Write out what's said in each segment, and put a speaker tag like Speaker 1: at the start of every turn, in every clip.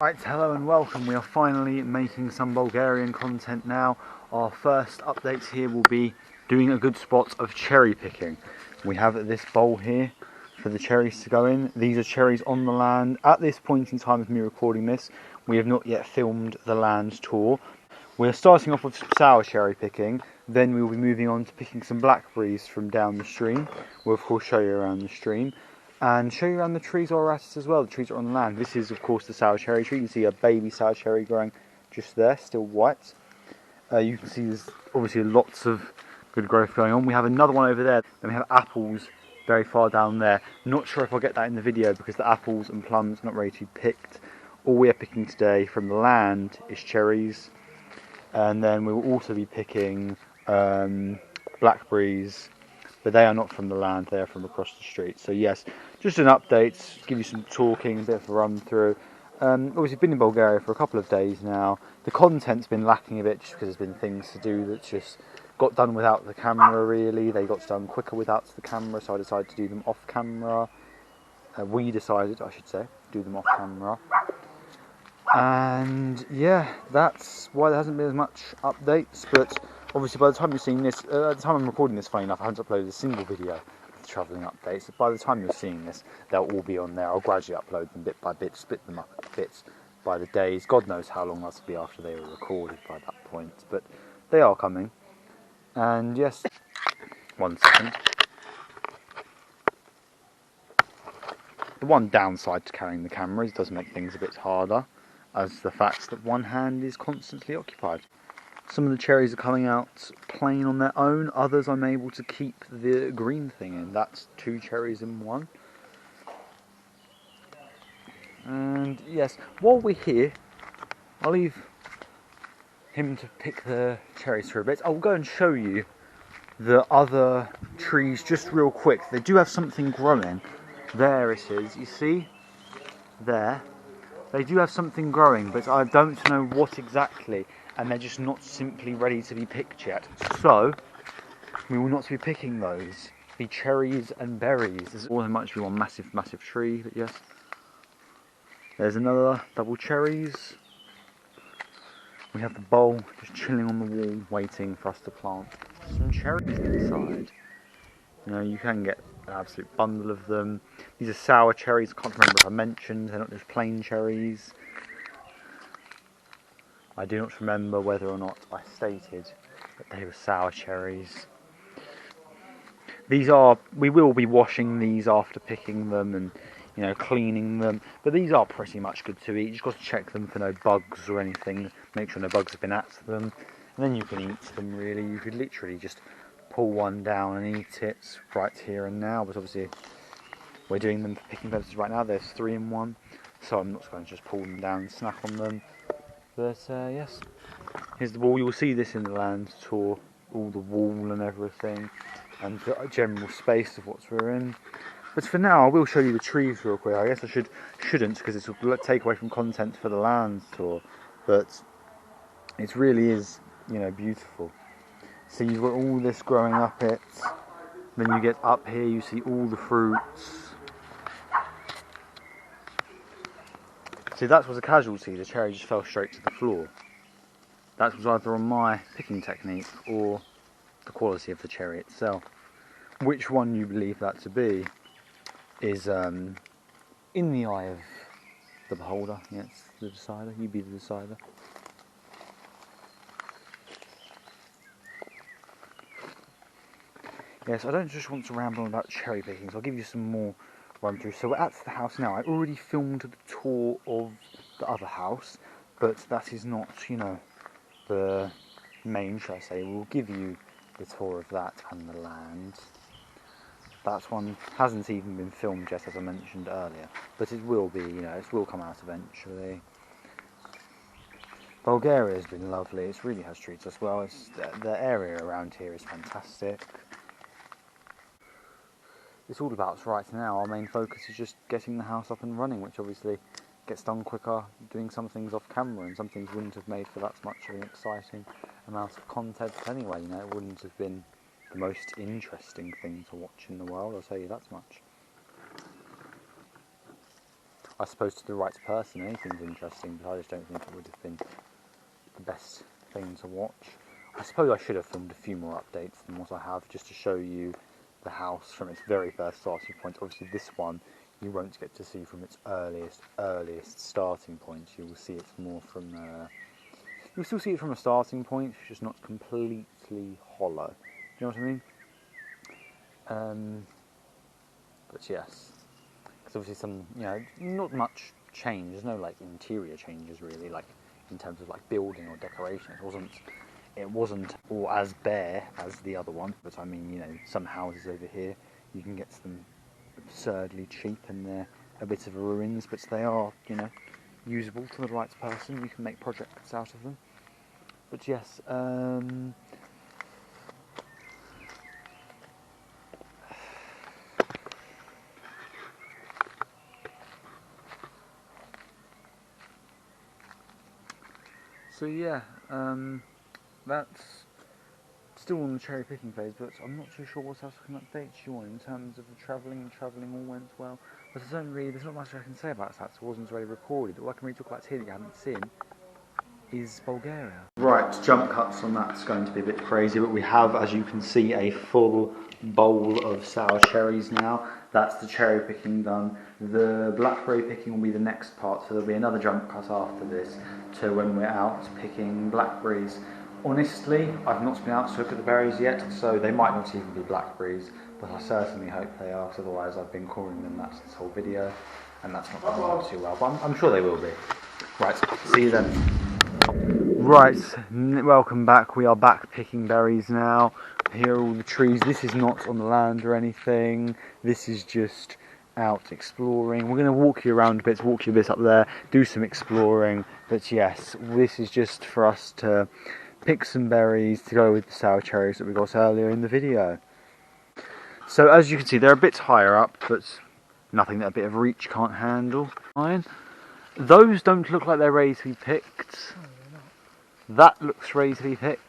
Speaker 1: Right, hello and welcome. We are finally making some Bulgarian content now. Our first updates here will be doing a good spot of cherry picking. We have this bowl here for the cherries to go in. These are cherries on the land. At this point in time of me recording this, we have not yet filmed the land tour. We're starting off with some sour cherry picking, then we will be moving on to picking some blackberries from down the stream. We'll of course show you around the stream. And show you around the trees or at it as well. The trees are on the land. This is of course the sour cherry tree. You can see a baby sour cherry growing just there, still white. You can see there's obviously lots of good growth going on. We have another one over there. Then we have apples very far down there. Not sure if I'll get that in the video because the apples and plums are not ready to be picked. All we are picking today from the land is cherries. And then we will also be picking blackberries, but they are not from the land, they are from across the street. So yes, just an update, give you some talking, a bit of a run through. Obviously been in Bulgaria for a couple of days now. The content's been lacking a bit just because there's been things to do that just got done without the camera really. They got done quicker without the camera, so I decided to do them off camera. We decided, I should say, do them off camera. And yeah, that's why there hasn't been as much updates, but obviously by the time you're seeing this, at the time I'm recording this, funny enough, I haven't uploaded a single video of the travelling updates. So by the time you're seeing this, they'll all be on there. I'll gradually upload them bit by bit, split them up bits by the days. God knows how long that'll be after they were recorded by that point, but they are coming. And yes, one second. The one downside to carrying the camera is it does make things a bit harder, as the fact that one hand is constantly occupied. Some of the cherries are coming out plain on their own, others I'm able to keep the green thing in. That's 2 cherries in one. And yes, while we're here, I'll leave him to pick the cherries for a bit. I'll go and show you the other trees just real quick. They do have something growing. There it is, you see? There. They do have something growing, but I don't know what exactly, and they're just not simply ready to be picked yet. So, we will not be picking those. The cherries and berries. There's all much be one massive, massive tree, but yes. There's another double cherries. We have the bowl just chilling on the wall, waiting for us to plant some cherries inside. You know, you can get an absolute bundle of them. These are sour cherries. I can't remember if I mentioned. They're not just plain cherries. I do not remember whether or not I stated that they were sour cherries. We will be washing these after picking them and, you know, cleaning them. But these are pretty much good to eat. You just got to check them for no bugs or anything. Make sure no bugs have been at them. And then you can eat them really. You could literally just pull one down and eat it right here and now, but obviously we're doing them for picking purposes right now. There's 3 in 1, so I'm not going to just pull them down and snack on them. But yes, here's the wall. You'll see this in the land tour, all the wall and everything, and the general space of what we're in. But for now, I will show you the trees real quick. I guess I shouldn't because this will take away from content for the land tour, but it really is, you know, beautiful. So you've got all this growing up it, then you get up here, you see all the fruits. See, that was a casualty, the cherry just fell straight to the floor. That was either on my picking technique or the quality of the cherry itself. Which one you believe that to be is in the eye of the beholder. Yes, the decider, you be the decider. Yes, I don't just want to ramble on about cherry picking, so I'll give you some more run through. So we're at the house now. I already filmed the tour of the other house, but that is not, you know, the main, should I say. We'll give you the tour of that and the land. That one hasn't even been filmed yet, as I mentioned earlier, but it will be, you know, it will come out eventually. Bulgaria has been lovely. It really has treated us well. The area around here is fantastic. It's all about right now. Our main focus is just getting the house up and running, which obviously gets done quicker doing some things off camera, and some things wouldn't have made for that much of an exciting amount of content anyway. You know, it wouldn't have been the most interesting thing to watch in the world, I'll tell you that much. I suppose to the right person anything's interesting, but I just don't think it would have been the best thing to watch. I suppose I should have filmed a few more updates than what I have, just to show you the house from its very first starting point. Obviously this one you won't get to see from its earliest starting point. You will see it more from you'll still see it from a starting point, it's just not completely hollow. Do you know what I mean? But yes, because obviously some, you know, not much change. There's no like interior changes really, like in terms of like building or decoration. It wasn't all as bare as the other one. But I mean, you know, some houses over here you can get them absurdly cheap, and they're a bit of ruins, but they are, you know, usable to the right person. You can make projects out of them. But yes. So yeah, that's still on the cherry picking phase, but I'm not too sure what else I can update you on in terms of the travelling. Travelling all went well, but there's not much I can say about that. It wasn't really recorded. All I can really talk about here that you haven't seen is Bulgaria. Right, jump cuts on that's going to be a bit crazy, but we have, as you can see, a full bowl of sour cherries now. That's the cherry picking done. The blackberry picking will be the next part, so there'll be another jump cut after this to when we're out picking blackberries. Honestly, I've not been out to look at the berries yet, so they might not even be blackberries, but I certainly hope they are, because otherwise I've been calling them that this whole video, and that's not going to work too well, but I'm sure they will be. Right, see you then. Right, welcome back. We are back picking berries now. Here are all the trees. This is not on the land or anything. This is just out exploring. We're going to walk you around a bit, walk you a bit up there, do some exploring. But yes, this is just for us to pick some berries to go with the sour cherries that we got earlier in the video. So as you can see, they're a bit higher up, but nothing that a bit of reach can't handle. Fine. Those don't look like they're ready to be picked. That looks ready to be picked.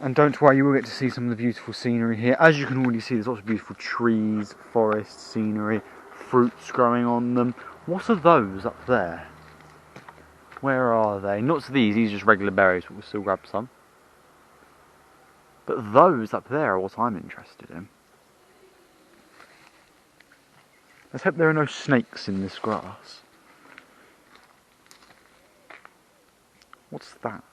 Speaker 1: And don't worry, you will get to see some of the beautiful scenery here. As you can already see, there's lots of beautiful trees, forest scenery, fruits growing on them. What are those up there? Where are they? Not these are just regular berries, but we'll still grab some. But those up there are what I'm interested in. Let's hope there are no snakes in this grass. What's that?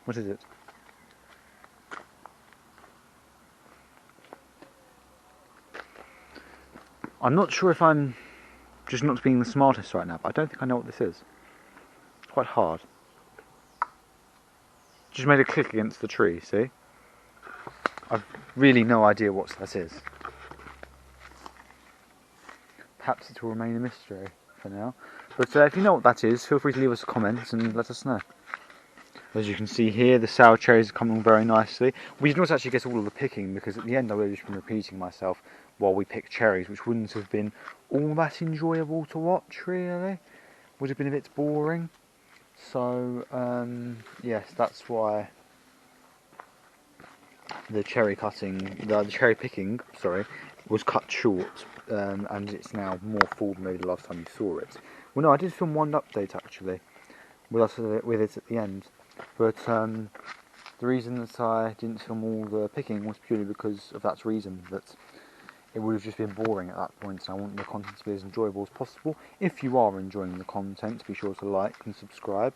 Speaker 1: What is it? I'm not sure if I'm just not being the smartest right now, but I don't think I know what this is. It's quite hard. Just made a click against the tree, see? I've really no idea what that is. Perhaps it will remain a mystery for now. But if you know what that is, feel free to leave us a comment and let us know. As you can see here, the sour cherries are coming very nicely. We did not actually get all of the picking, because at the end I would have just been repeating myself while we picked cherries, which wouldn't have been all that enjoyable to watch, really. Would have been a bit boring. So, yes, that's why the cherry picking, was cut short, and it's now more full than maybe the last time you saw it. Well, no, I did film one update actually, with it at the end, but the reason that I didn't film all the picking was purely because of that reason, that it would have just been boring at that point, and I want the content to be as enjoyable as possible. If you are enjoying the content, be sure to like and subscribe,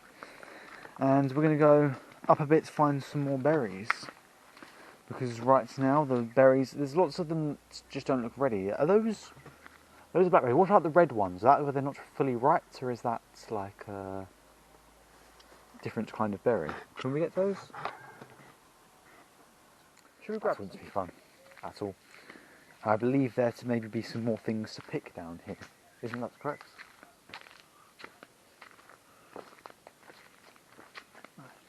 Speaker 1: and we're going to go up a bit to find some more berries. Because right now the berries, there's lots of them that just don't look ready. Are those are blackberries? What about the red ones? Is that whether they're not fully ripe, or is that like a different kind of berry? Can we get those? Should we grab? That wouldn't be fun at all. I believe there to maybe be some more things to pick down here. Isn't that correct?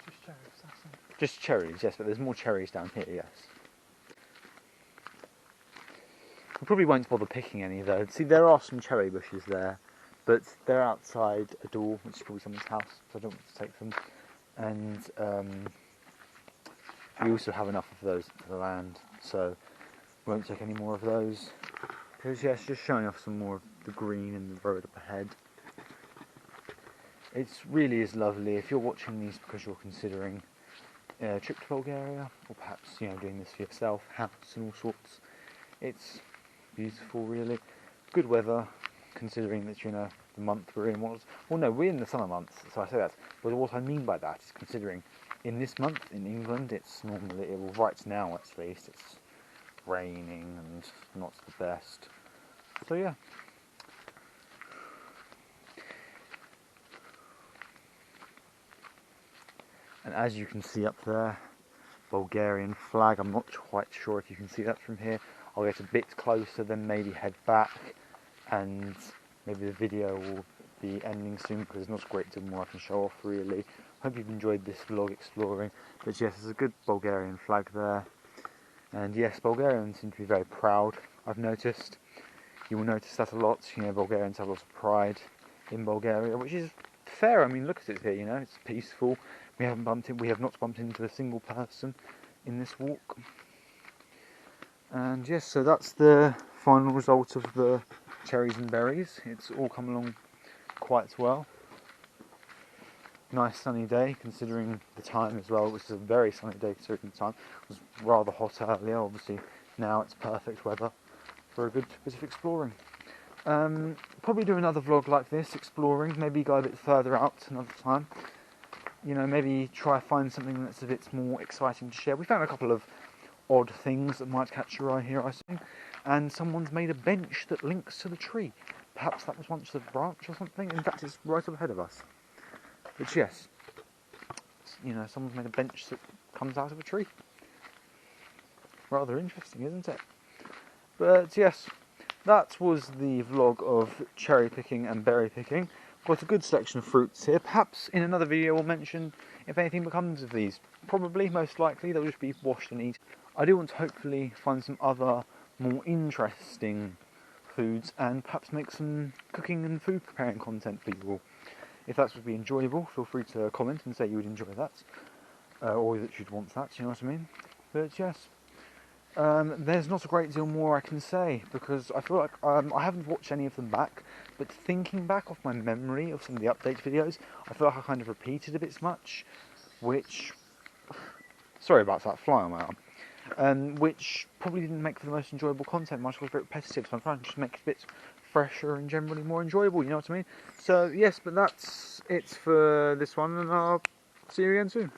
Speaker 2: Just cherries, that's it.
Speaker 1: Just cherries, yes, but there's more cherries down here, yes. We probably won't bother picking any though. See, there are some cherry bushes there, but they're outside a door, which is probably someone's house, so I don't want to take them. And We also have enough of those for the land, so we won't take any more of those. Because yes, just showing off some more of the green and the road up ahead. It really is lovely. If you're watching these because you're considering a trip to Bulgaria, or perhaps doing this for yourself, house and all sorts, it's beautiful really. Good weather, considering that the month we're in was, well no, we're in the summer months, so I say that. But what I mean by that is considering in this month in England, it's normally, well, right now at least, it's raining and not the best. So yeah. And as you can see up there, Bulgarian flag. I'm not quite sure if you can see that from here. I'll get a bit closer, then maybe head back, and maybe the video will be ending soon because there's not a great deal more I can show off really. Hope you've enjoyed this vlog exploring. But yes, there's a good Bulgarian flag there. And yes, Bulgarians seem to be very proud, I've noticed. You will notice that a lot. Bulgarians have lots of pride in Bulgaria, which is fair. I mean, look at it here, it's peaceful. We have not bumped into a single person in this walk. And yes, so that's the final result of the cherries and berries. It's all come along quite well. Nice sunny day considering the time as well. It was a very sunny day considering the time. It was rather hot earlier, obviously now it's perfect weather for a good bit of exploring. Probably do another vlog like this, exploring, maybe go a bit further out another time. Maybe try find something that's a bit more exciting to share. We found a couple of odd things that might catch your eye here, I think. And someone's made a bench that links to the tree. Perhaps that was once a branch or something. In fact, it's right up ahead of us. But yes, someone's made a bench that comes out of a tree. Rather interesting, isn't it? But yes, that was the vlog of cherry picking and berry picking. Got a good selection of fruits here. Perhaps in another video we'll mention if anything becomes of these. Probably, most likely, they'll just be washed and eaten. I do want to hopefully find some other more interesting foods and perhaps make some cooking and food preparing content for you all. If that would be enjoyable, feel free to comment and say you would enjoy that. Or that you'd want that, you know what I mean? But yes. There's not a great deal more I can say because I feel like I haven't watched any of them back, but thinking back off my memory of some of the update videos, I feel like I kind of repeated a bit much, which, sorry about that fly on my arm, which probably didn't make for the most enjoyable content. Much was very repetitive, so I'm trying to just make it a bit fresher and generally more enjoyable, you know what I mean? So yes, but that's it for this one, and I'll see you again soon.